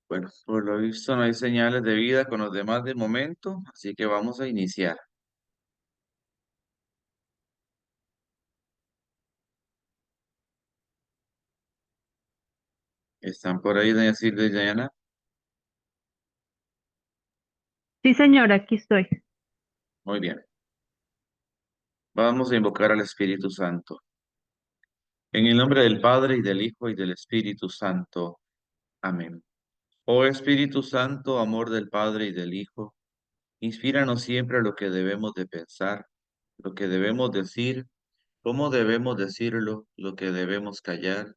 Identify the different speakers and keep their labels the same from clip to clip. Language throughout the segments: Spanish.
Speaker 1: Bueno, por lo visto no hay señales de vida con los demás de momento, así que vamos a iniciar. ¿Están por ahí, doña Silvia y Diana?
Speaker 2: Sí, señora, aquí estoy.
Speaker 1: Muy bien. Vamos a invocar al Espíritu Santo. En el nombre del Padre, y del Hijo, y del Espíritu Santo. Amén. Oh Espíritu Santo, amor del Padre y del Hijo, inspíranos siempre lo que debemos de pensar, lo que debemos decir, cómo debemos decirlo, lo que debemos callar,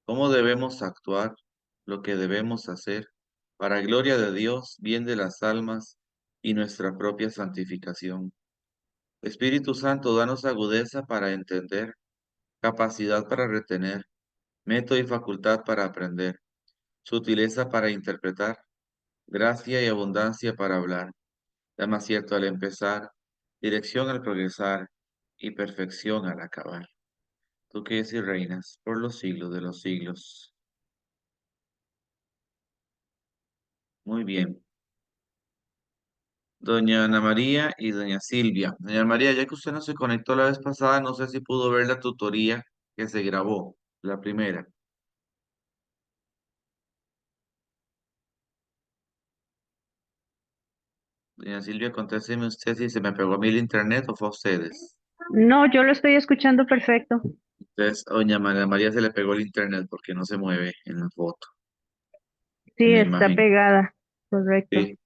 Speaker 1: cómo debemos actuar, lo que debemos hacer, para gloria de Dios, bien de las almas y nuestra propia santificación. Espíritu Santo, danos agudeza para entender, capacidad para retener, método y facultad para aprender, sutileza para interpretar, gracia y abundancia para hablar, dame acierto al empezar, dirección al progresar y perfección al acabar. Tú que eres y reinas por los siglos de los siglos. Muy bien. Doña Ana María y doña Silvia. Doña María, ya que usted no se conectó la vez pasada, no sé si pudo ver la tutoría que se grabó, la primera. Doña Silvia, contésteme usted si se me pegó a mí el internet o fue a ustedes.
Speaker 2: No, yo lo estoy escuchando perfecto.
Speaker 1: Entonces, doña Ana María se le pegó el internet porque no se mueve en la foto, en
Speaker 2: Sí,
Speaker 1: la
Speaker 2: está
Speaker 1: imagen.
Speaker 2: pegada. Correcto.
Speaker 1: Sí.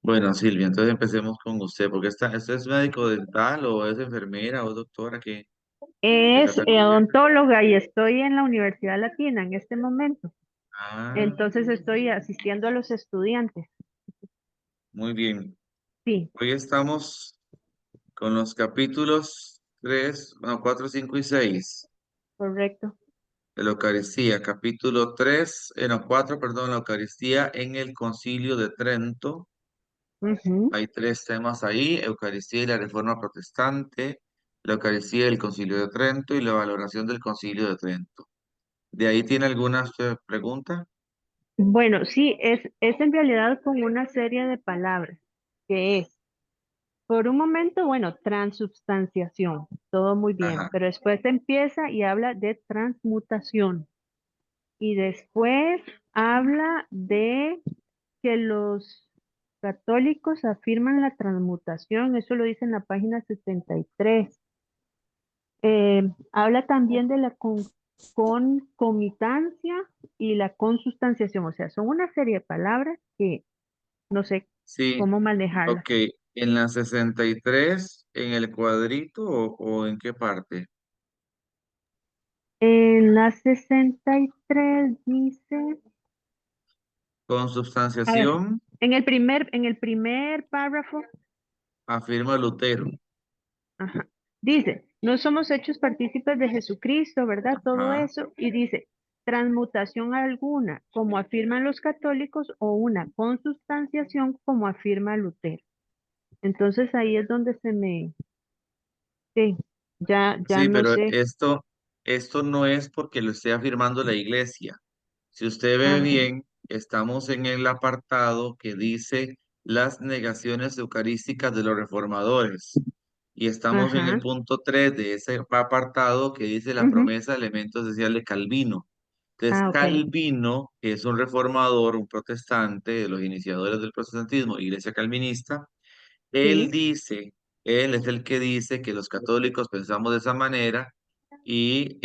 Speaker 1: Bueno, Silvia, entonces empecemos con usted, porque ¿usted es médico dental o es enfermera o doctora? ¿Qué
Speaker 2: Es
Speaker 1: categoría?
Speaker 2: odontóloga y estoy en la Universidad Latina en este momento.
Speaker 1: Ah,
Speaker 2: Entonces estoy asistiendo a los estudiantes.
Speaker 1: muy bien.
Speaker 2: Sí,
Speaker 1: Hoy estamos con los capítulos 3, bueno, 4, 5 y 6
Speaker 2: correcto.
Speaker 1: de la Eucaristía. Capítulo 3, no, 4, perdón, la Eucaristía en el Concilio de Trento.
Speaker 2: Ujú.
Speaker 1: Hay tres temas ahí: Eucaristía y la Reforma Protestante, la Eucaristía y el Concilio de Trento y la valoración del Concilio de Trento. ¿De ahí tiene alguna usted pregunta?
Speaker 2: Bueno, sí, es en realidad con una serie de palabras, que es, por un momento, bueno, transubstanciación, todo muy bien,
Speaker 1: Ajá.
Speaker 2: pero después empieza y habla de transmutación. Y después habla de que los católicos afirman la transmutación, eso lo dice en la página 63. Habla también de la concomitancia y la consustanciación, o sea, son una serie de palabras que no sé
Speaker 1: Sí,
Speaker 2: cómo manejarlas.
Speaker 1: ok. ¿En la 63 en el cuadrito o en qué parte?
Speaker 2: En la 63 dice, a ver,
Speaker 1: Consubstanciación,
Speaker 2: en el primer párrafo.
Speaker 1: afirma Lutero.
Speaker 2: Ajá. Dice, no somos hechos partícipes de Jesucristo, ¿verdad? Todo
Speaker 1: Ajá.
Speaker 2: eso. Y dice, transmutación alguna, como afirman los católicos, o una consubstanciación, como afirma Lutero. Entonces ahí es donde sí, ya
Speaker 1: Sí,
Speaker 2: no
Speaker 1: pero
Speaker 2: sé.
Speaker 1: esto no es porque lo esté afirmando la iglesia. Si usted ve
Speaker 2: Ajá,
Speaker 1: bien, estamos en el apartado que dice las negaciones eucarísticas de los reformadores. Y estamos en el
Speaker 2: ajá,
Speaker 1: punto 3 de ese apartado que dice la
Speaker 2: ujú.
Speaker 1: promesa de elemento esencial de Calvino. Entonces,
Speaker 2: Ah, ok.
Speaker 1: Calvino, que es un reformador, un protestante, de los iniciadores del protestantismo, iglesia calvinista, él
Speaker 2: Sí.
Speaker 1: dice, él es el que dice que los católicos pensamos de esa manera y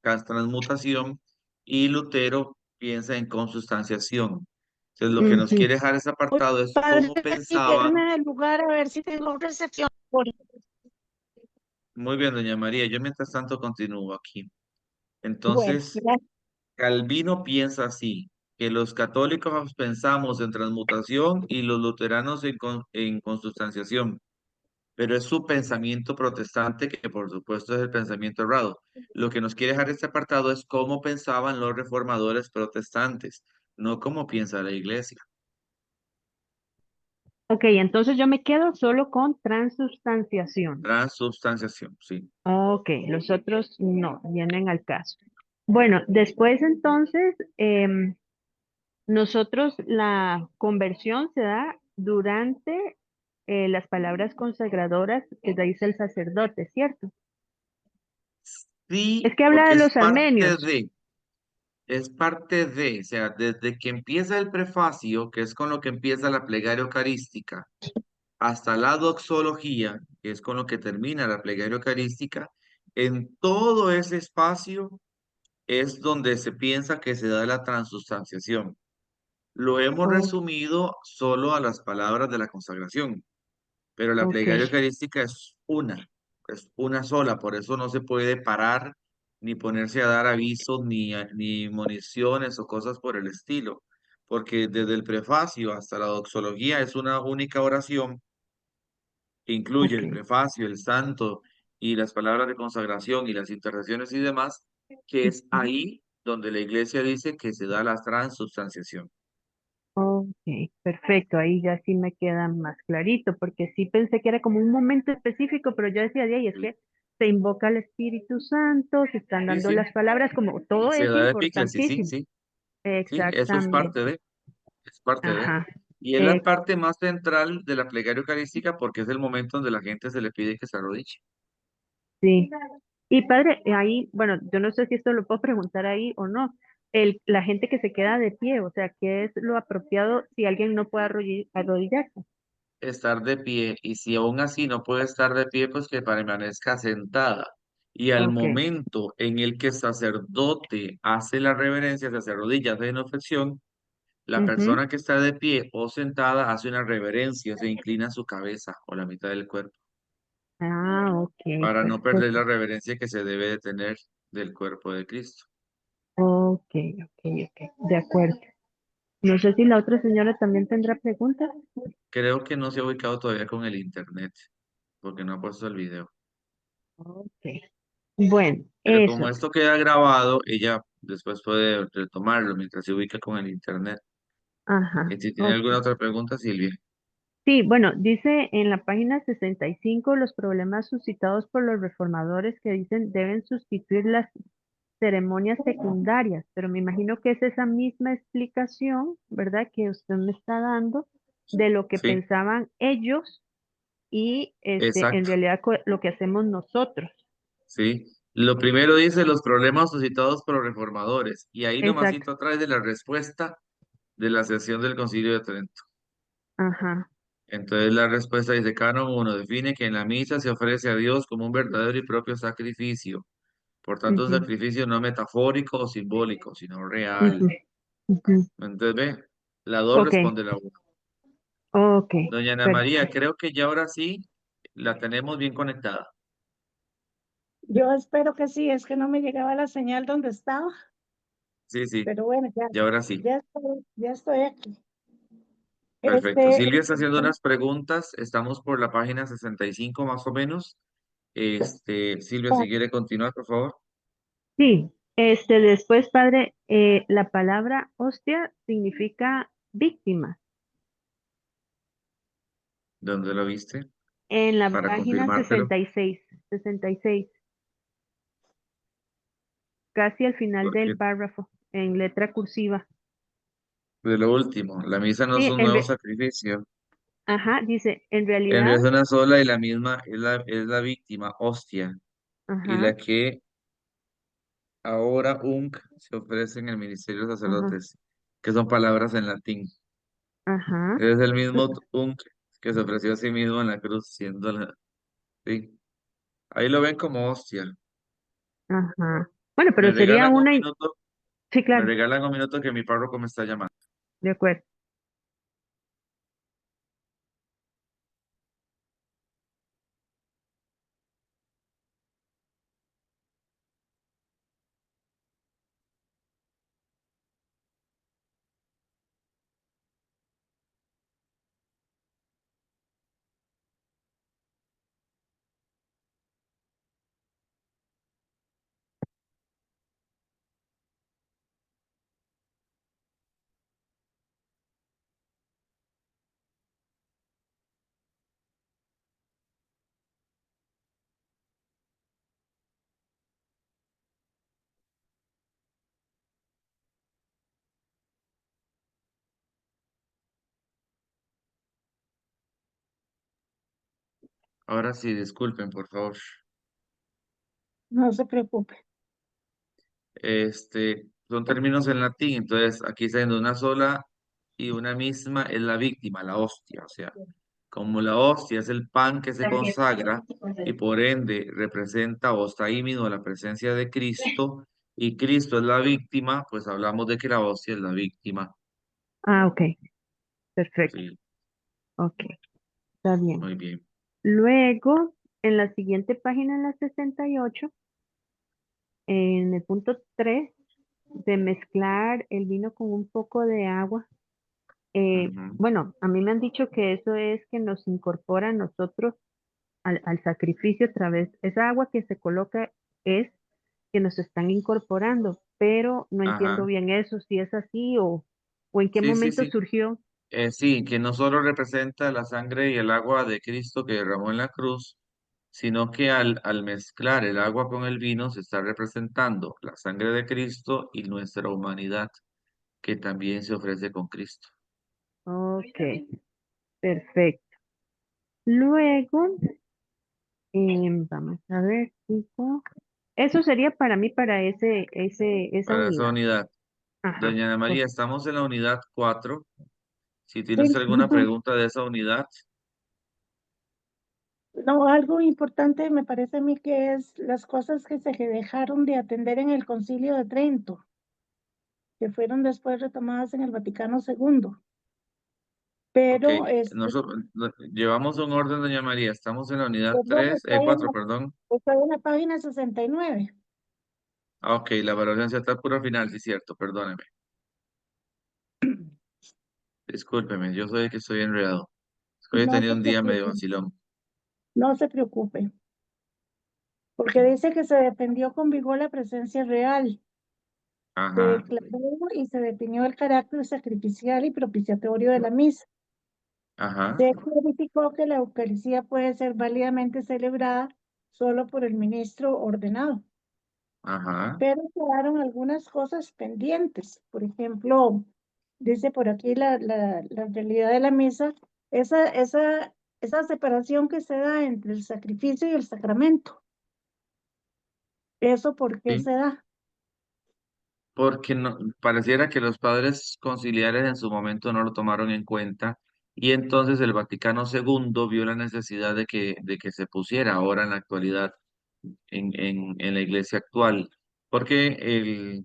Speaker 1: transmutación, y Lutero piensa en consubstanciación. Entonces, lo que nos
Speaker 2: Ujú.
Speaker 1: quiere dejar ese apartado es
Speaker 3: Padre,
Speaker 1: cómo pensaban.
Speaker 3: indíqueme el lugar a ver si tengo recepción.
Speaker 1: Muy bien, doña María, yo mientras tanto continúo aquí.
Speaker 3: Bueno,
Speaker 1: Entonces,
Speaker 3: gracias.
Speaker 1: Calvino piensa así, que los católicos pensamos en transmutación y los luteranos en consubstanciación, pero es su pensamiento protestante que por supuesto es el pensamiento errado. Lo que nos quiere dejar este apartado es cómo pensaban los reformadores protestantes, no cómo piensa la iglesia.
Speaker 2: Ok, entonces yo me quedo solo con transubstanciación.
Speaker 1: Transubstanciación, sí.
Speaker 2: Ok, los otros no, vienen al caso. Bueno, después entonces, Nosotros la conversión se da durante las palabras consagradoras que dice el sacerdote, ¿cierto? Es
Speaker 1: Sí,
Speaker 2: que habla
Speaker 1: porque
Speaker 2: de los armenios.
Speaker 1: es parte de, o sea, desde que empieza el prefacio, que es con lo que empieza la plegaria eucarística, hasta la doxología, que es con lo que termina la plegaria eucarística, en todo ese espacio es donde se piensa que se da la transustanciación. Lo hemos
Speaker 2: Oh,
Speaker 1: resumido solo a las palabras de la consagración, pero la
Speaker 2: ok,
Speaker 1: plegaria eucarística es una sola, por eso no se puede parar ni ponerse a dar avisos ni municiones o cosas por el estilo, porque desde el prefacio hasta la doxología es una única oración que incluye
Speaker 2: ok.
Speaker 1: el prefacio, el santo y las palabras de consagración y las intercesiones y demás, que es
Speaker 2: Ujú.
Speaker 1: ahí donde la iglesia dice que se da la transubstanciación.
Speaker 2: Ok, perfecto, ahí ya sí me queda más clarito, porque sí pensé que era como un momento específico, pero yo decía, de ahí es
Speaker 1: Sí,
Speaker 2: que se invoca al Espíritu Santo, se están
Speaker 1: sí,
Speaker 2: dando
Speaker 1: sí.
Speaker 2: las palabras, como todo
Speaker 1: Se
Speaker 2: es
Speaker 1: da de epíclesis, sí,
Speaker 2: importantísimo.
Speaker 1: sí, sí, eso
Speaker 2: Exactamente.
Speaker 1: es parte de.
Speaker 2: Ajá.
Speaker 1: Y es la
Speaker 2: ex-
Speaker 1: parte más central de la plegaria eucarística porque es el momento donde la gente se le pide que se arrodille.
Speaker 2: sí. Y padre, ahí, bueno, yo no sé si esto lo puedo preguntar ahí o no. La gente que se queda de pie, o sea, ¿qué es lo apropiado si alguien no puede arrodillarse?
Speaker 1: Estar de pie, y si aún así no puede estar de pie, pues que permanezca sentada. Y al
Speaker 2: Ok.
Speaker 1: momento en el que el sacerdote hace la reverencia, se hace rodillas en oflexión, la
Speaker 2: Ujú.
Speaker 1: persona que está de pie o sentada hace una reverencia, se inclina su cabeza o la mitad del cuerpo,
Speaker 2: Ah, ok,
Speaker 1: para no perder
Speaker 2: perfecto.
Speaker 1: la reverencia que se debe de tener del cuerpo de Cristo.
Speaker 2: Ok, ok, ok, de acuerdo. No sé si la otra señora también tendrá preguntas.
Speaker 1: Creo que no se ha ubicado todavía con el internet, porque no ha puesto el video.
Speaker 2: Ok. Bueno,
Speaker 1: Pero como
Speaker 2: eso.
Speaker 1: esto queda grabado, ella después puede retomarlo mientras se ubica con el internet.
Speaker 2: Ajá,
Speaker 1: Y si tiene
Speaker 2: ok.
Speaker 1: alguna otra pregunta, Silvia.
Speaker 2: Sí, bueno, dice en la página 65 los problemas suscitados por los reformadores que dicen deben sustituir las ceremonias secundarias, pero me imagino que es esa misma explicación, ¿verdad?, que usted me está dando de lo que
Speaker 1: Sí,
Speaker 2: pensaban ellos y en
Speaker 1: exacto.
Speaker 2: realidad lo que hacemos nosotros.
Speaker 1: Sí. Lo primero dice los problemas suscitados por los reformadores. Y ahí
Speaker 2: Exacto.
Speaker 1: nomasito atrás de la respuesta de la sesión del Concilio de Trento.
Speaker 2: Ajá.
Speaker 1: Entonces la respuesta dice, Canon 1 define que en la misa se ofrece a Dios como un verdadero y propio sacrificio. Por tanto, un
Speaker 2: Ujú,
Speaker 1: sacrificio no metafórico o simbólico, sino
Speaker 2: ujú,
Speaker 1: real.
Speaker 2: ujú.
Speaker 1: Entonces, ve, la 2
Speaker 2: Ok,
Speaker 1: responde la 1.
Speaker 2: ok,
Speaker 1: Doña Ana María,
Speaker 2: perfecto.
Speaker 1: creo que ya ahora sí la tenemos bien conectada.
Speaker 3: Yo espero que sí, es que no me llegaba la señal donde estaba,
Speaker 1: Sí, sí,
Speaker 3: pero bueno,
Speaker 1: ya ahora sí.
Speaker 3: ya estoy aquí.
Speaker 1: Perfecto.
Speaker 3: Este,
Speaker 1: Silvia está haciendo unas preguntas. Estamos por la página 65 más o menos. Silvia, si quiere continuar, por favor.
Speaker 2: Sí, después, padre, la palabra hostia significa víctima.
Speaker 1: ¿Dónde lo viste?
Speaker 2: En la
Speaker 1: Para
Speaker 2: página
Speaker 1: confirmártelo.
Speaker 2: 66, casi al final del
Speaker 1: Porque
Speaker 2: párrafo, en letra cursiva.
Speaker 1: de lo último, la misa no es
Speaker 2: Sí,
Speaker 1: un nuevo sacrificio.
Speaker 2: ajá, dice, en
Speaker 1: En
Speaker 2: realidad,
Speaker 1: realidad es una sola y la misma es la víctima, hostia, y
Speaker 2: ajá,
Speaker 1: la que ahora se ofrece en el ministerio de los
Speaker 2: ajá,
Speaker 1: sacerdotes, que son palabras en latín.
Speaker 2: ajá,
Speaker 1: Es el mismo unc que se ofreció a sí mismo en la cruz, siendo la... Sí. Ahí lo ven como hostia.
Speaker 2: ajá. Bueno,
Speaker 1: Me
Speaker 2: pero sería
Speaker 1: regalan un
Speaker 2: una,
Speaker 1: minuto,
Speaker 2: sí,
Speaker 1: me
Speaker 2: claro,
Speaker 1: regalan un minuto que mi párroco me está llamando.
Speaker 2: de acuerdo.
Speaker 1: Ahora sí, disculpen, por favor.
Speaker 3: No se preocupe.
Speaker 1: Son términos en latín, entonces aquí está diciendo una sola y una misma es la víctima, la hostia. O sea, como la hostia es el pan que se consagra y por ende representa o está ímido a la presencia de Cristo y Cristo es la víctima, pues hablamos de que la hostia es la víctima.
Speaker 2: Ah, ok, perfecto.
Speaker 1: Sí,
Speaker 2: Ok, está bien.
Speaker 1: muy bien.
Speaker 2: Luego, en la siguiente página, en la 68, en el punto 3, de mezclar el vino con un poco de agua.
Speaker 1: Ujú.
Speaker 2: Bueno, a mí me han dicho que eso es que nos incorpora a nosotros al sacrificio a través, esa agua que se coloca es que nos están incorporando, pero no entiendo
Speaker 1: Ajá.
Speaker 2: bien eso, si es así o en qué
Speaker 1: Sí, sí,
Speaker 2: momento
Speaker 1: sí.
Speaker 2: surgió.
Speaker 1: Sí, que no solo representa la sangre y el agua de Cristo que derramó en la cruz, sino que al mezclar el agua con el vino se está representando la sangre de Cristo y nuestra humanidad, que también se ofrece con Cristo.
Speaker 2: Ok, perfecto. Luego, vamos a ver, tipo, eso sería para mí, para esa
Speaker 1: Para esa
Speaker 2: unidad.
Speaker 1: unidad.
Speaker 2: Ajá.
Speaker 1: Doña Ana
Speaker 2: Ok.
Speaker 1: María, estamos en la unidad 4. Si tienes
Speaker 3: Sí,
Speaker 1: alguna
Speaker 3: ujú.
Speaker 1: pregunta de esa unidad,
Speaker 3: No, algo importante me parece a mí que es las cosas que se dejaron de atender en el Concilio de Trento, que fueron después retomadas en el Vaticano II.
Speaker 1: ok,
Speaker 3: Pero
Speaker 1: nosotros llevamos un orden, doña María, estamos en la unidad
Speaker 3: perdón,
Speaker 1: 4, perdón.
Speaker 3: estoy en la página 69.
Speaker 1: Ah, ok, la evaluación se está puro final, sí, cierto, perdóneme. Discúlpeme, yo soy el que estoy enredado. Hoy he
Speaker 3: No
Speaker 1: tenido
Speaker 3: se
Speaker 1: un día medio
Speaker 3: preocupe,
Speaker 1: vacilón.
Speaker 3: no se preocupe, porque dice que se defendió con vigor la presencia real, se
Speaker 1: Ajá,
Speaker 3: declaró y se definió el carácter sacrificial y propiciatorio de la misa.
Speaker 1: ajá,
Speaker 3: Se clarificó que la Eucaristía puede ser válidamente celebrada solo por el ministro ordenado,
Speaker 1: ajá,
Speaker 3: pero quedaron algunas cosas pendientes. Por ejemplo, dice por aquí la realidad de la misa, esa separación que se da entre el sacrificio y el sacramento. ¿Eso por qué
Speaker 1: sí.
Speaker 3: se da?
Speaker 1: Porque no, pareciera que los padres conciliares en su momento no lo tomaron en cuenta y entonces el Vaticano II vio la necesidad de que se pusiera ahora en la actualidad en la iglesia actual. Porque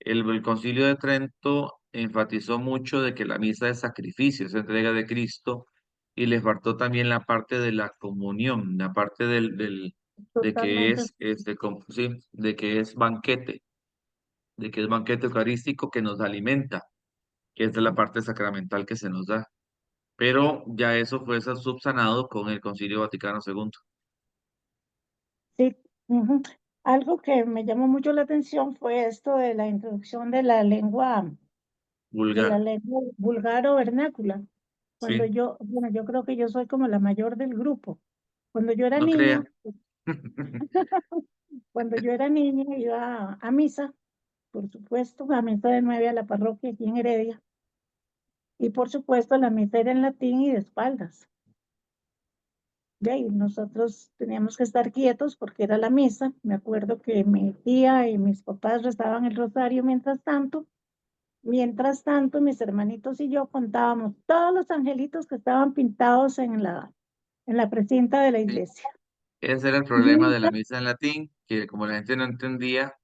Speaker 1: el Concilio de Trento enfatizó mucho de que la misa es sacrificio, es entrega de Cristo, y le faltó también la parte de la comunión, la parte de que
Speaker 3: Totalmente.
Speaker 1: es, sí, de que es banquete, de que es banquete eucarístico que nos alimenta, que es la parte sacramental que se nos da. Pero ya eso fue subsanado con el Concilio Vaticano II.
Speaker 3: Sí. Ujú. Algo que me llamó mucho la atención fue esto de la introducción de la
Speaker 1: Vulgar,
Speaker 3: lengua vulgar o vernácula. Cuando
Speaker 1: sí,
Speaker 3: yo, bueno, yo creo que yo soy como la mayor del grupo. Cuando yo era
Speaker 1: no
Speaker 3: niña,
Speaker 1: crea.
Speaker 3: cuando yo era niña iba a misa, por supuesto, a misa de 9 a la parroquia aquí en Heredia. Y por supuesto la misa era en latín y de espaldas. De ahí nosotros teníamos que estar quietos porque era la misa. Me acuerdo que mi tía y mis papás rezaban el rosario mientras tanto. Mientras tanto, mis hermanitos y yo contábamos todos los angelitos que estaban pintados en la precinta de la
Speaker 1: Sí.
Speaker 3: iglesia.
Speaker 1: Ese era el problema de la
Speaker 3: Mientras,
Speaker 1: misa en latín, que como la gente no entendía,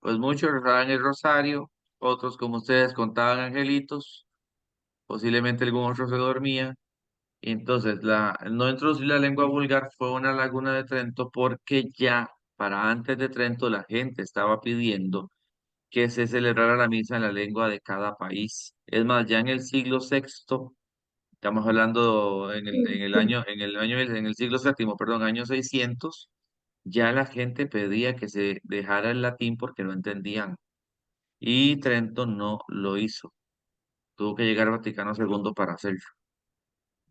Speaker 1: pues muchos rezaban el rosario, otros como ustedes contaban angelitos, posiblemente algún otro se dormía. Y entonces, no introducir la lengua vulgar fue una laguna de Trento porque ya para antes de Trento la gente estaba pidiendo que se celebrara la misa en la lengua de cada país. Es más, ya en el siglo sexto, estamos hablando
Speaker 3: sí,
Speaker 1: en el siglo séptimo, perdón, año 600, ya la gente pedía que se dejara el latín porque no entendían. Y Trento no lo hizo. Tuvo que llegar Vaticano II para hacerlo.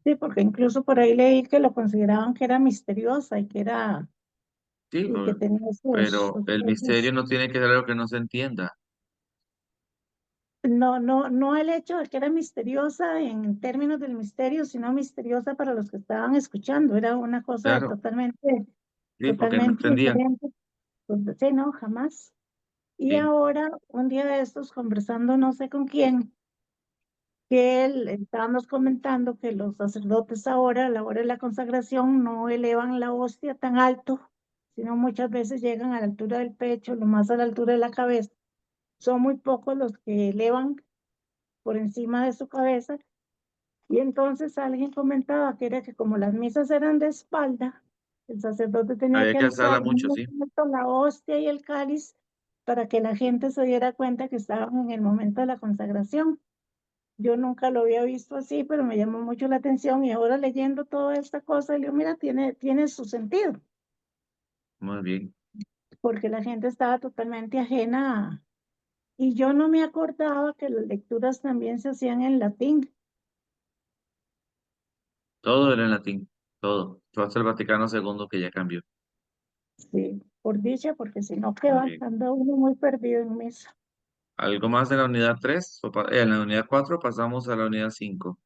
Speaker 3: sí, porque incluso por ahí leí que lo consideraban que era misteriosa
Speaker 1: Sí,
Speaker 3: y que tenía
Speaker 1: pero
Speaker 3: sus
Speaker 1: el misterio
Speaker 3: cosas.
Speaker 1: no tiene que ser algo que no se entienda.
Speaker 3: No el hecho de que era misteriosa en términos del misterio, sino misteriosa para los que estaban escuchando. Era una cosa
Speaker 1: Claro,
Speaker 3: totalmente,
Speaker 1: sí, porque no
Speaker 3: totalmente
Speaker 1: entendían.
Speaker 3: diferente. Pues, sí, no, jamás. Y
Speaker 1: Sí,
Speaker 3: ahora, un día de estos, conversando no sé con quién, que él estábamos comentando que los sacerdotes ahora, a la hora de la consagración, no elevan la hostia tan alto, sino muchas veces llegan a la altura del pecho, lo más a la altura de la cabeza. Son muy pocos los que elevan por encima de su cabeza. Y entonces alguien comentaba que era que como las misas eran de espalda, el sacerdote tenía
Speaker 1: había
Speaker 3: que
Speaker 1: que
Speaker 3: alzar
Speaker 1: alzarla mucho,
Speaker 3: muy
Speaker 1: sí.
Speaker 3: alto la hostia y el cáliz para que la gente se diera cuenta que estaban en el momento de la consagración. Yo nunca lo había visto así, pero me llamó mucho la atención y ahora leyendo toda esta cosa, le digo, mira, tiene su sentido,
Speaker 1: Muy bien.
Speaker 3: porque la gente estaba totalmente ajena y yo no me acordaba que las lecturas también se hacían en latín.
Speaker 1: Todo era en latín, todo. Fue hasta el Vaticano II que ya cambió.
Speaker 3: Sí, por dicha, porque si no, ¿qué
Speaker 1: Muy
Speaker 3: va?
Speaker 1: bien.
Speaker 3: Anda uno muy perdido en misa.
Speaker 1: ¿Algo más de la unidad 3? En la unidad 4 pasamos a la unidad 5.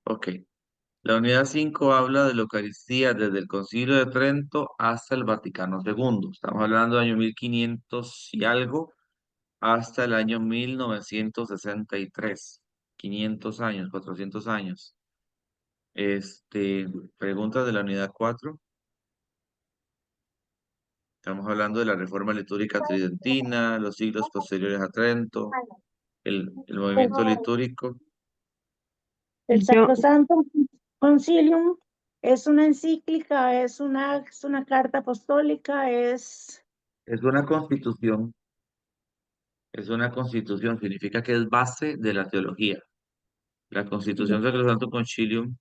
Speaker 1: Ok. La unidad 5 habla de la Eucaristía desde el Concilio de Trento hasta el Vaticano II. Estamos hablando del año 1500 y algo hasta el año 1963. 500 años, 400 años. Pregunta de la unidad 4. Estamos hablando de la reforma litúrgica tridentina, los siglos posteriores a Trento, el movimiento litúrgico.
Speaker 3: El
Speaker 2: Yo,
Speaker 3: Sacrosanto Concilium es una encíclica, es una carta apostólica,
Speaker 1: Es una constitución, significa que es base de la teología. La Constitución Sacrosanto Concilium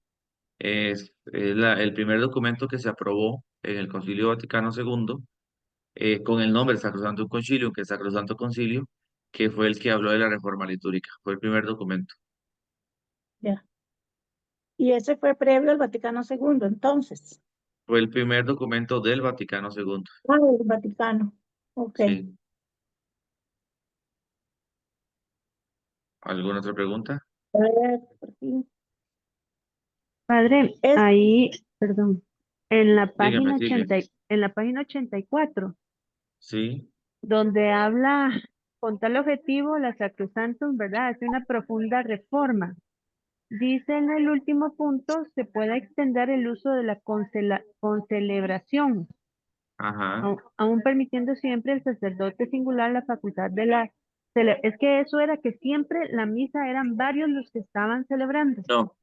Speaker 1: es el primer documento que se aprobó en el Concilio Vaticano II, con el nombre Sacrosanto Concilium, que es Sacrosanto Concilio, que fue el que habló de la reforma litúrgica. Fue el primer documento.
Speaker 3: ya. Y ese fue previo al Vaticano II, entonces.
Speaker 1: Fue el primer documento del Vaticano II.
Speaker 3: Ah, el Vaticano. Ok.
Speaker 1: Sí. ¿Alguna otra pregunta?
Speaker 3: A ver, por fin.
Speaker 2: padre,
Speaker 3: Es,
Speaker 2: ahí, perdón, en la
Speaker 1: Dígame,
Speaker 2: página
Speaker 1: Silvia.
Speaker 2: 80, en la página 84,
Speaker 1: Sí,
Speaker 2: donde habla con tal objetivo, la Sacrosantum, ¿verdad? Hace una profunda reforma. Dice en el último punto, se puede extender el uso de la concelebración,
Speaker 1: ajá.
Speaker 2: aún permitiendo siempre el sacerdote singular la facultad de Es que eso era que siempre la misa eran varios los que estaban celebrando.
Speaker 1: No,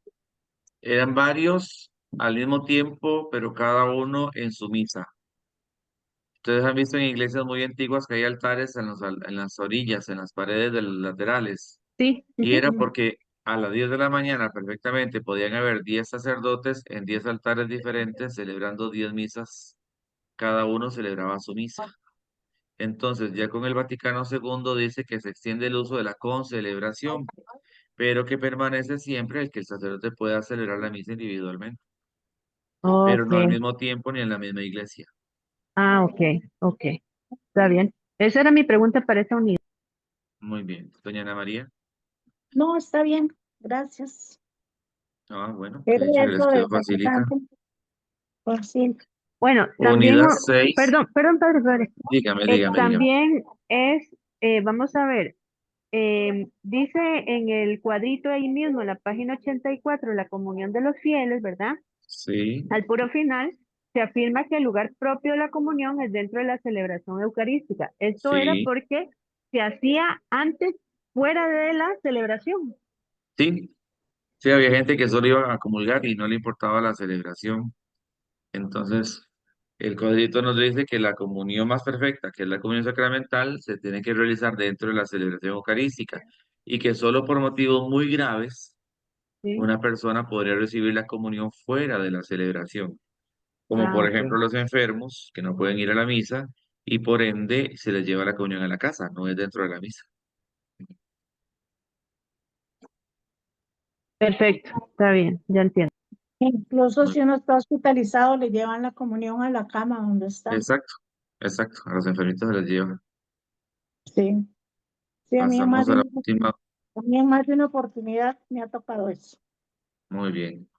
Speaker 1: eran varios al mismo tiempo, pero cada uno en su misa. Ustedes han visto en iglesias muy antiguas que hay altares en las orillas, en las paredes de los laterales.
Speaker 2: Sí, sí,
Speaker 1: Y
Speaker 2: sí.
Speaker 1: era porque a las 10 de la mañana perfectamente podían haber 10 sacerdotes en 10 altares diferentes celebrando 10 misas. Cada uno celebraba su misa. Entonces, ya con el Vaticano II dice que se extiende el uso de la concelebración, pero que permanece siempre el que el sacerdote pueda celebrar la misa individualmente, pero
Speaker 2: Ok.
Speaker 1: no al mismo tiempo ni en la misma iglesia.
Speaker 2: Ah, ok, ok. Está bien. Esa era mi pregunta para esa unidad.
Speaker 1: Muy bien. Doña Ana María.
Speaker 3: no, está bien. Gracias.
Speaker 1: Ah, bueno, que
Speaker 3: Era
Speaker 1: dicho que les
Speaker 3: eso del
Speaker 1: quedó facilita.
Speaker 3: Sacrosanto Concilium.
Speaker 2: Bueno, también,
Speaker 1: Unidad 6.
Speaker 2: perdón, padre.
Speaker 1: Dígame, dígame, dígame.
Speaker 2: También es, vamos a ver, dice en el cuadrito ahí mismo, en la página 84, la comunión de los fieles, ¿verdad?
Speaker 1: Sí,
Speaker 2: Al puro final, se afirma que el lugar propio de la comunión es dentro de la celebración eucarística. Esto era
Speaker 1: sí,
Speaker 2: porque se hacía antes, fuera de la celebración.
Speaker 1: sí. Sí, había gente que solo iba a comulgar y no le importaba la celebración. Entonces, el cuadrito nos dice que la comunión más perfecta, que es la comunión sacramental, se tiene que realizar dentro de la celebración eucarística y que solo por motivos muy graves
Speaker 2: ¿Sí?
Speaker 1: una persona podría recibir la comunión fuera de la celebración, como
Speaker 2: Ah,
Speaker 1: por
Speaker 2: ok.
Speaker 1: ejemplo los enfermos que no pueden ir a la misa y por ende se les lleva la comunión a la casa, no es dentro de la misa.
Speaker 2: Perfecto, está bien, ya entiendo.
Speaker 3: Incluso
Speaker 1: Muy-
Speaker 3: si uno está hospitalizado, le llevan la comunión a la cama donde está.
Speaker 1: Exacto, exacto. A los enfermitos se les lleva.
Speaker 3: Sí, sí,
Speaker 1: Pasamos a la última.
Speaker 3: a mí en más de una oportunidad me ha tocado eso.
Speaker 1: Muy bien.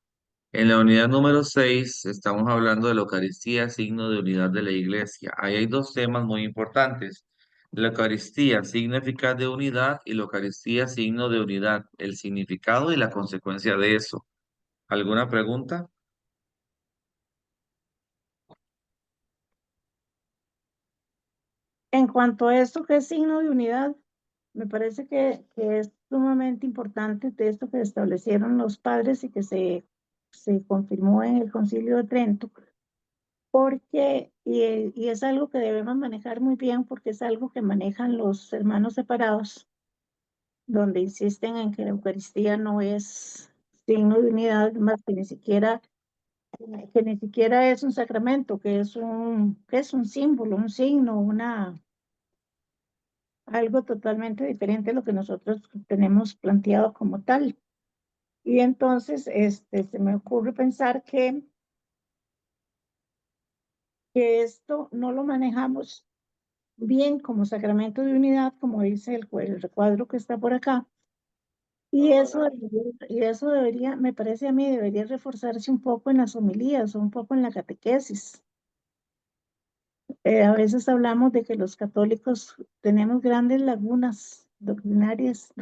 Speaker 1: En la unidad número 6 estamos hablando de la Eucaristía, signo de unidad de la Iglesia. Ahí hay dos temas muy importantes. La Eucaristía, signo eficaz de unidad, y la Eucaristía, signo de unidad, el significado y la consecuencia de eso. ¿Alguna pregunta?
Speaker 3: En cuanto a esto que es signo de unidad, me parece que es sumamente importante de esto que establecieron los padres y que se confirmó en el Concilio de Trento, porque, y es algo que debemos manejar muy bien, porque es algo que manejan los hermanos separados, donde insisten en que la Eucaristía no es signo de unidad, más que ni siquiera es un sacramento, que es un símbolo, un signo, algo totalmente diferente a lo que nosotros tenemos planteado como tal. Y entonces, se me ocurre pensar que esto no lo manejamos bien como sacramento de unidad, como dice el recuadro que está por acá. Y eso debería, me parece a mí, debería reforzarse un poco en las homilías o un poco en la catequesis. A veces hablamos de que los católicos tenemos grandes lagunas doctrinales.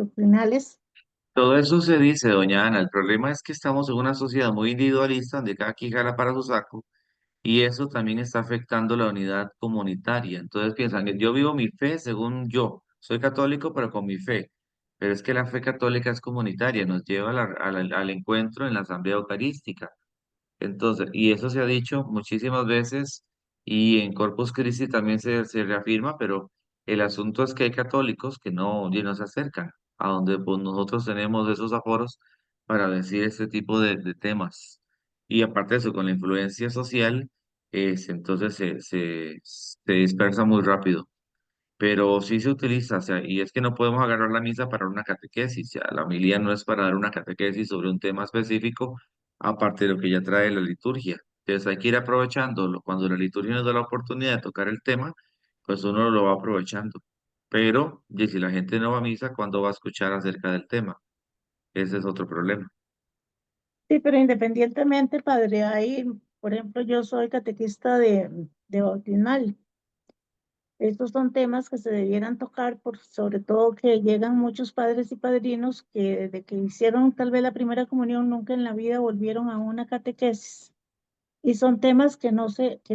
Speaker 1: Todo eso se dice, doña Ana. El problema es que estamos en una sociedad muy individualista donde cada quien jala para su saco. Y eso también está afectando la unidad comunitaria. Entonces piensan que yo vivo mi fe según yo. Soy católico, pero con mi fe. Pero es que la fe católica es comunitaria, nos lleva al encuentro en la asamblea eucarística. Entonces, y eso se ha dicho muchísimas veces y en Corpus Christi también se reafirma, pero el asunto es que hay católicos que no se acercan a donde pues, nosotros tenemos esos aforos para decir este tipo de temas. Y aparte de eso, con la influencia social, entonces se dispersa muy rápido. Pero sí se utiliza, o sea, y es que no podemos agarrar la misa para una catequesis, ya, la homilía no es para dar una catequesis sobre un tema específico, aparte de lo que ya trae la liturgia. Entonces hay que ir aprovechándolo. Cuando la liturgia nos da la oportunidad de tocar el tema, pues uno lo va aprovechando. Pero, y si la gente no va a misa, ¿cuándo va a escuchar acerca del tema? Ese es otro problema.
Speaker 3: Sí, pero independientemente, padre, ahí, por ejemplo, yo soy catequista de bautismal. Estos son temas que se debieran tocar, sobre todo que llegan muchos padres y padrinos que desde que hicieron tal vez la primera comunión nunca en la vida volvieron a una catequesis. Y son temas que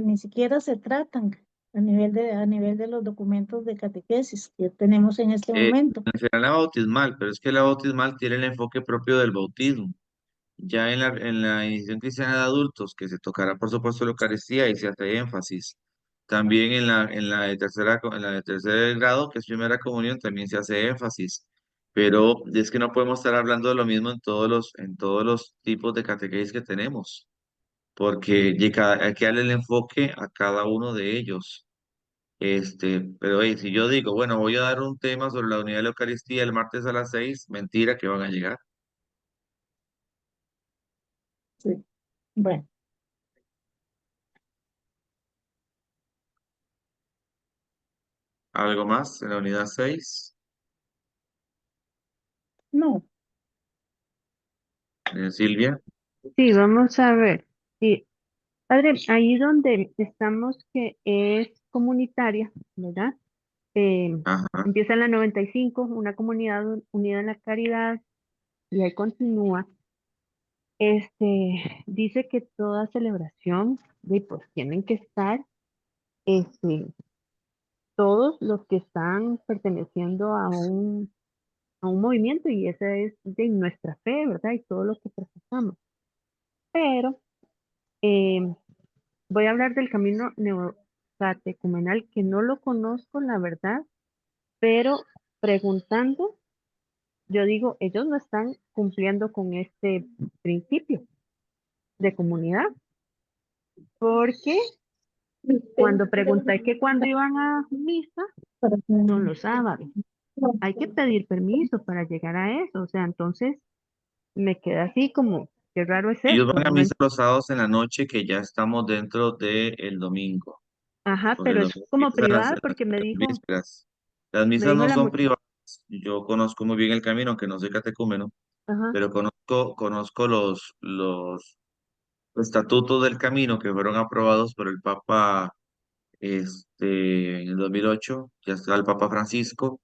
Speaker 3: ni siquiera se tratan a nivel de los documentos de catequesis que tenemos en este
Speaker 1: Eh,
Speaker 3: momento.
Speaker 1: será la bautismal, pero es que la bautismal tiene el enfoque propio del bautismo. Ya en la iniciación cristiana de adultos, que se tocará por supuesto la Eucaristía y se hace énfasis. También en la de tercer grado, que es primera comunión, también se hace énfasis. Pero es que no podemos estar hablando de lo mismo en todos los tipos de catequesis que tenemos, porque hay que darle el enfoque a cada uno de ellos. Pero si yo digo, bueno, voy a dar un tema sobre la unidad de la Eucaristía el martes a las 6, mentira que van a llegar.
Speaker 3: Sí. Bueno,
Speaker 1: ¿Algo más en la unidad 6?
Speaker 3: no,
Speaker 1: Silvia.
Speaker 2: Sí, vamos a ver. Sí, padre, ahí donde estamos que es comunitaria, ¿verdad?
Speaker 1: Ajá.
Speaker 2: Empieza en la 95, una comunidad unida en la caridad, y ahí continúa. Dice que toda celebración, pues tienen que estar, este, todos los que están perteneciendo a un movimiento, y esa es de nuestra fe, ¿verdad? Y todo lo que profesamos. Pero eh, voy a hablar del camino neocatecumenal, que no lo conozco, la verdad, pero preguntando, yo digo, ellos no están cumpliendo con este principio de comunidad, porque cuando pregunté que cuando iban a misa, son los sábados. Hay que pedir permiso para llegar a eso, o sea, entonces me queda así como, qué raro es
Speaker 1: Ellos
Speaker 2: esto.
Speaker 1: van a
Speaker 2: No
Speaker 1: misa los sábados en la noche, que ya estamos dentro del domingo,
Speaker 2: ajá,
Speaker 1: porque el
Speaker 2: pero es
Speaker 1: domingo
Speaker 2: como
Speaker 1: empiezan
Speaker 2: privada porque
Speaker 1: las vísperas. Las
Speaker 2: me
Speaker 1: misas
Speaker 2: dijo
Speaker 1: no
Speaker 2: la
Speaker 1: son
Speaker 2: muchacha,
Speaker 1: privadas. Yo conozco muy bien el camino, aunque no soy catecúmeno,
Speaker 2: ajá,
Speaker 1: pero conozco los estatutos del camino que fueron aprobados por el Papa en el 2008, ya está el Papa Francisco.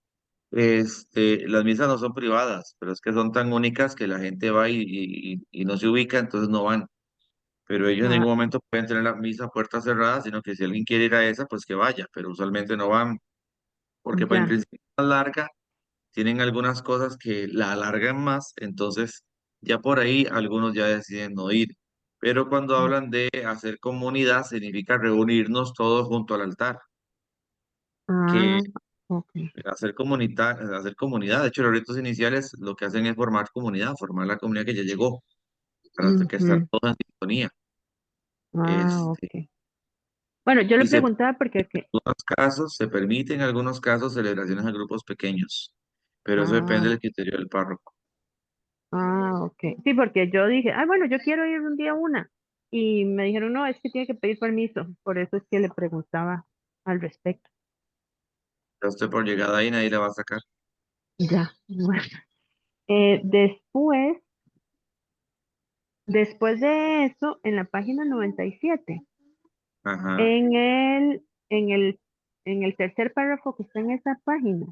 Speaker 1: Las misas no son privadas, pero es que son tan únicas que la gente va y no se ubica, entonces no van. Pero ellos en
Speaker 2: ah,
Speaker 1: ningún momento pueden tener la misa a puerta cerrada, sino que si alguien quiere ir a esa, pues que vaya, pero usualmente no van, porque pues, en
Speaker 2: ya,
Speaker 1: principio es más larga, tienen algunas cosas que la alargan más, entonces ya por ahí algunos ya deciden no ir. Pero cuando hablan de hacer comunidad, significa reunirnos todos junto al altar, que
Speaker 2: ah, ok,
Speaker 1: hacer comunidad. De hecho, los ritos iniciales lo que hacen es formar la comunidad que ya llegó, para que están
Speaker 2: ujú,
Speaker 1: todos en sintonía. Este,
Speaker 2: ok. Bueno, yo le
Speaker 1: y
Speaker 2: preguntaba porque,
Speaker 1: se permiten en algunos casos celebraciones en grupos pequeños, pero eso depende
Speaker 2: ah,
Speaker 1: del criterio del párroco.
Speaker 2: ok. Sí, porque yo dije, bueno, yo quiero ir un día a una. Y me dijeron, no, es que tiene que pedir permiso. Por eso es que le preguntaba al respecto.
Speaker 1: Ya usted por llegada ahí nadie la va a sacar.
Speaker 2: Ya, bueno. Después de eso, en la página 97,
Speaker 1: Ajá.
Speaker 2: en el, en el, en el tercer párrafo que está en esa página,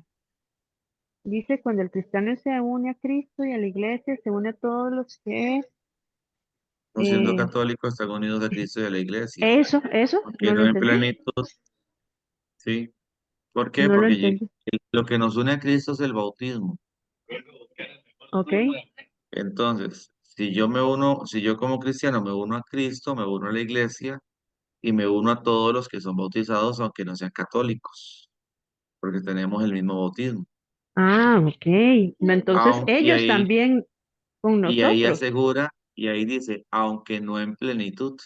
Speaker 2: dice, cuando el cristiano se une a Cristo y a la iglesia, se une a todos los que,
Speaker 1: No siendo
Speaker 2: eh,
Speaker 1: católicos, están unidos a Cristo y a la iglesia.
Speaker 2: eso,
Speaker 1: Aunque
Speaker 2: no lo
Speaker 1: no en
Speaker 2: entendí,
Speaker 1: plenitud, ¿sí? ¿Por qué?
Speaker 2: no lo
Speaker 1: Porque
Speaker 2: entendí.
Speaker 1: lo que nos une a Cristo es el bautismo.
Speaker 2: Ok.
Speaker 1: Entonces, si yo como cristiano me uno a Cristo, me uno a la iglesia y me uno a todos los que son bautizados, aunque no sean católicos, porque tenemos el mismo bautismo.
Speaker 2: Ok. Entonces
Speaker 1: Aun- y
Speaker 2: ellos
Speaker 1: ahí,
Speaker 2: también con
Speaker 1: y ahí
Speaker 2: nosotros.
Speaker 1: asegura, y ahí dice, aunque no en plenitud.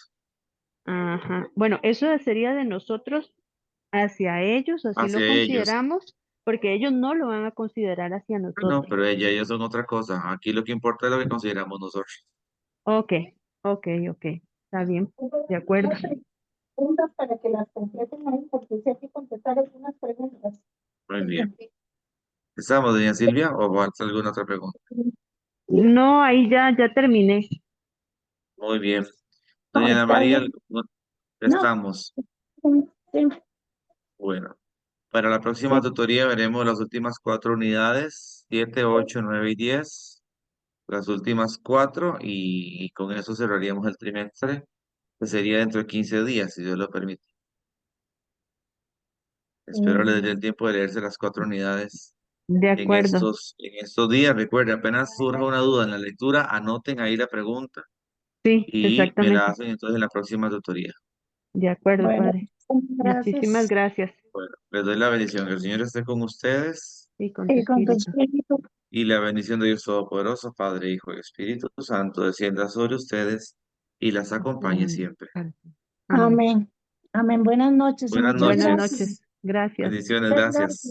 Speaker 2: Ajá. Bueno, eso sería de nosotros hacia ellos, así lo
Speaker 1: Hacia ellos.
Speaker 2: consideramos, porque ellos no lo van a considerar hacia
Speaker 1: No,
Speaker 2: nosotros.
Speaker 1: pero ellos son otra cosa. Aquí lo que importa es lo que consideramos nosotros.
Speaker 2: Ok, ok, está bien, de acuerdo.
Speaker 3: Unas preguntas para que las completen ahí, porque sí hay que contestar algunas preguntas.
Speaker 1: Muy bien. ¿Estamos, doña Silvia, o va a hacer alguna otra pregunta?
Speaker 2: No, ahí ya terminé.
Speaker 1: Muy bien.
Speaker 3: No,
Speaker 1: Doña Ana
Speaker 3: está
Speaker 1: María,
Speaker 3: bien. No,
Speaker 1: estamos.
Speaker 3: sí, sí.
Speaker 1: Bueno, para la próxima tutoría veremos las últimas 4 unidades, 7, 8, 9 y 10. Las últimas 4 y con eso cerraríamos el trimestre, que sería dentro de 15 días, si Dios lo permite. Espero les dé el tiempo de leerse las 4 unidades
Speaker 2: De
Speaker 1: en
Speaker 2: acuerdo.
Speaker 1: estos días. Recuerde, apenas surja una duda en la lectura, anoten ahí la pregunta
Speaker 2: Sí,
Speaker 1: y me la
Speaker 2: exactamente.
Speaker 1: hacen entonces en la próxima tutoría.
Speaker 2: De acuerdo,
Speaker 3: Bueno,
Speaker 2: padre. Muchísimas
Speaker 3: gracias.
Speaker 2: gracias.
Speaker 1: Bueno, les doy la bendición. Que el Señor esté con ustedes
Speaker 2: Y con tu
Speaker 3: Y con tu
Speaker 2: espíritu.
Speaker 3: espíritu.
Speaker 1: y la bendición de Dios Todopoderoso, Padre, Hijo y Espíritu Santo, descienda sobre ustedes y las acompañe siempre.
Speaker 2: Amén.
Speaker 3: Amén. Amén. Buenas noches y
Speaker 1: Buenas
Speaker 3: muchas
Speaker 2: Buenas
Speaker 1: noches.
Speaker 3: gracias.
Speaker 2: noches. Gracias.
Speaker 1: Bendiciones,
Speaker 3: Muchas
Speaker 1: gracias.
Speaker 3: gracias.